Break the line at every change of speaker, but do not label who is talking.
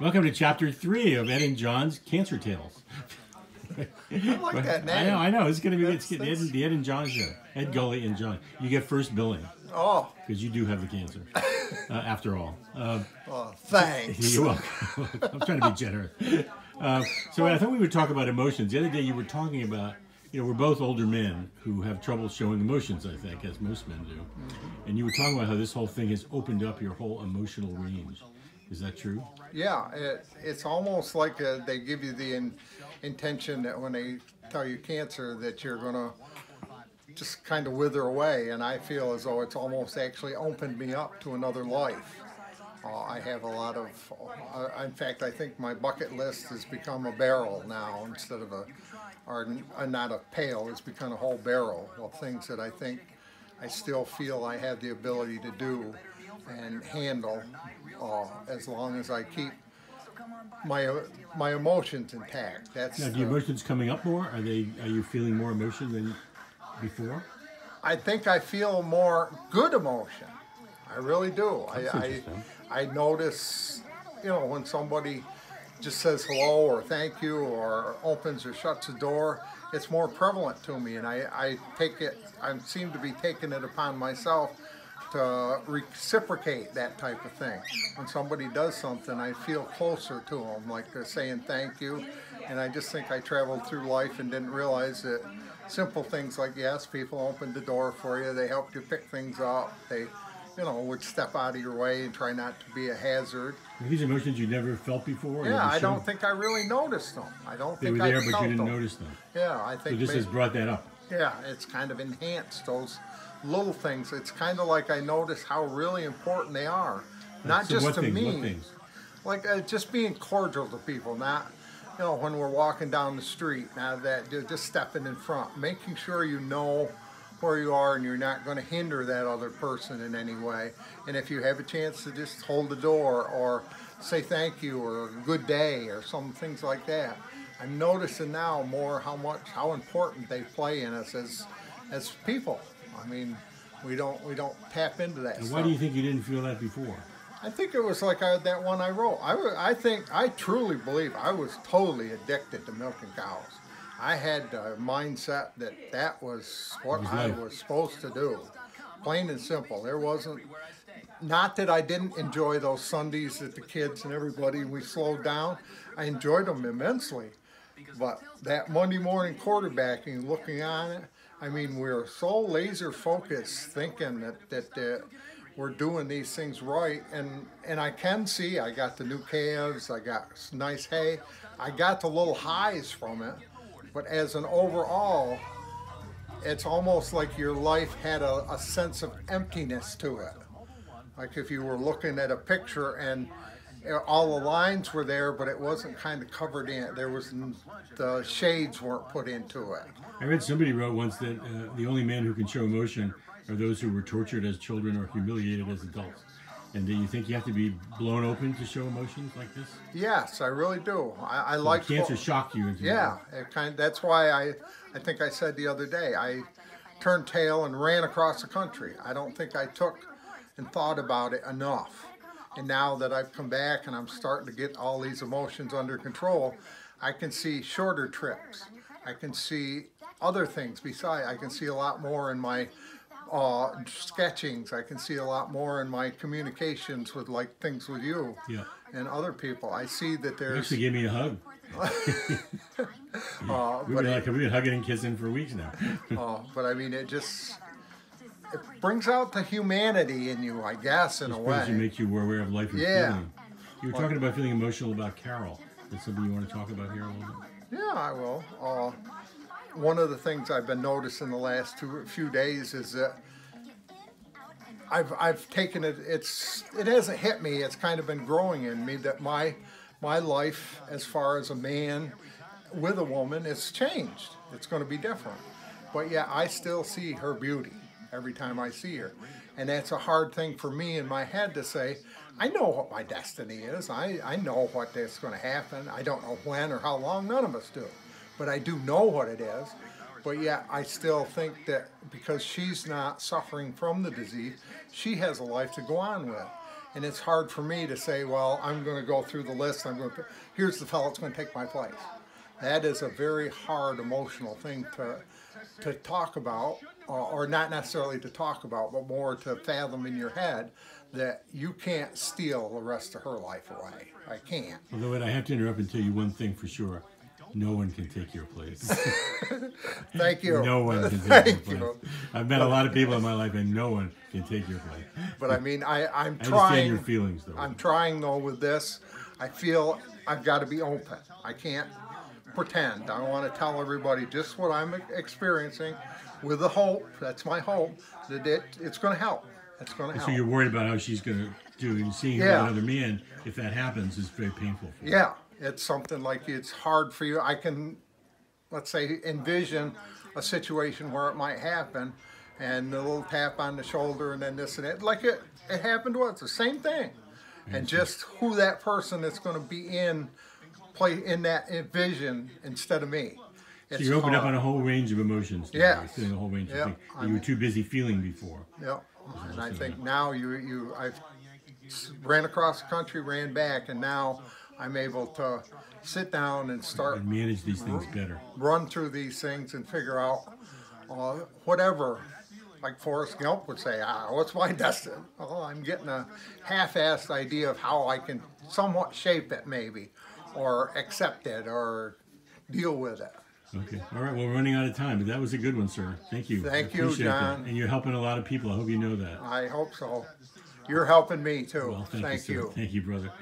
Welcome to Chapter 3 of Ed and John's Cancer Tales.
I like that name.
I know. It's going to be the Ed and John show. Ed, Gulley, and John. You get first billing.
Oh.
Because you do have the cancer, after all.
Oh, thanks.
You're welcome. I'm trying to be generous. So I thought we would talk about emotions. The other day you were talking about, we're both older men who have trouble showing emotions, I think, as most men do. Mm-hmm. And you were talking about how this whole thing has opened up your whole emotional range. Is that true?
Yeah, it's almost like they give you the intention that when they tell you cancer that you're going to just kind of wither away, and I feel as though it's almost actually opened me up to another life. I have a lot of, in fact, I think my bucket list has become a barrel now instead of not a pail. It's become a whole barrel of things that I think I still feel I have the ability to do and handle as long as I keep my emotions intact. That's
now, the emotions coming up more? Are you feeling more emotion than before?
I think I feel more good emotion. I really do. I notice, when somebody just says hello or thank you or opens or shuts the door, it's more prevalent to me, and I seem to be taking it upon myself to reciprocate that type of thing. When somebody does something, I feel closer to them, like they're saying thank you, and I just think I traveled through life and didn't realize that simple things like, yes, people opened the door for you, they helped you pick things up, they would step out of your way and try not to be a hazard.
Are these emotions you never felt before?
Yeah, I don't think I really noticed them. I don't think
they were
I
there,
felt
but you didn't
them.
notice them.
Yeah, I think
so this has brought that up.
Yeah, it's kind of enhanced those little things. It's kind of like I notice how really important they are, not just to me.
What things?
Like just being cordial to people, not when we're walking down the street. Now that you're just stepping in front, making sure you know where you are and you're not going to hinder that other person in any way. And if you have a chance to just hold the door or say thank you or good day or some things like that, I'm noticing now more how important they play in us as people. I mean, we don't tap into that.
And why do you think you didn't feel that before?
I think it was like that one I wrote. I truly believe I was totally addicted to milking cows. I had a mindset that was what I was supposed to do, plain and simple. There wasn't, not that I didn't enjoy those Sundays that the kids and everybody, we slowed down. I enjoyed them immensely. But that Monday morning quarterbacking, looking on it, I mean, we're so laser focused thinking that we're doing these things right. And I can see I got the new calves, I got nice hay, I got the little highs from it. But as an overall, it's almost like your life had a sense of emptiness to it. Like if you were looking at a picture and all the lines were there, but it wasn't kind of covered in. The shades weren't put into it.
I read somebody wrote once that the only men who can show emotion are those who were tortured as children or humiliated as adults. And do you think you have to be blown open to show emotions like this?
Yes, I really do. I
so
like
cancer shocked you.
That's why I think I said the other day I turned tail and ran across the country. I don't think I took and thought about it enough. And now that I've come back and I'm starting to get all these emotions under control, I can see shorter trips. I can see other things besides. I can see a lot more in my sketchings. I can see a lot more in my communications with things with you and other people. I see that there's...
You actually gave me a hug. We've been hugging and kissing for weeks now.
But I mean, it brings out the humanity in you, I guess, in a way.
It makes you aware of life and feeling. You were talking about feeling emotional about Carol. Is that something you want to talk about here a little bit?
Yeah, I will. One of the things I've been noticing the last few days is that I've taken it. It hasn't hit me. It's kind of been growing in me that my life, as far as a man with a woman, has changed. It's going to be different. But yeah, I still see her beauty every time I see her, and that's a hard thing for me in my head to say. I know what my destiny is. I know what is going to happen. I don't know when or how long. None of us do. But I do know what it is. But yet I still think that because she's not suffering from the disease, she has a life to go on with. and it's hard for me to say, well, I'm going to go through the list. Here's the fellow that's going to take my place. That is a very hard emotional thing to talk about, or not necessarily to talk about, but more to fathom in your head that you can't steal the rest of her life away. I can't.
Although I have to interrupt and tell you one thing for sure. No one can take your place.
Thank you.
No one can take your place. I've met a lot of people in my life, and no one can take your place.
But I mean, I'm
I
trying.
understand your feelings, though.
I'm trying, though, with this. I feel I've got to be open. I can't pretend. I want to tell everybody just what I'm experiencing with the hope, that's my hope, that it's going to help. It's going to help.
So you're worried about how she's going to do, and seeing another man, if that happens, is very painful for you.
Yeah. It's something like it's hard for you. I can, let's say, envision a situation where it might happen, and a little tap on the shoulder, and then this and that. Like it happened to us, the same thing. And just who that person that's going to be play in that vision instead of me.
So you're opened up on a whole range of emotions.
Yeah.
You're feeling a whole range of things you were too busy feeling before.
Yeah. And I think now I've ran across the country, ran back, and now I'm able to sit down and start
and manage these things better.
Run through these things and figure out whatever, like Forrest Gump would say, what's my destiny? Well, I'm getting a half-assed idea of how I can somewhat shape it maybe, or accept it, or deal with it.
Okay. All right. Well, we're running out of time, but that was a good one, sir. Thank you.
Thank you, John.
That. And you're helping a lot of people. I hope you know that.
I hope so. You're helping me, too.
Well,
thank you.
Thank you, brother.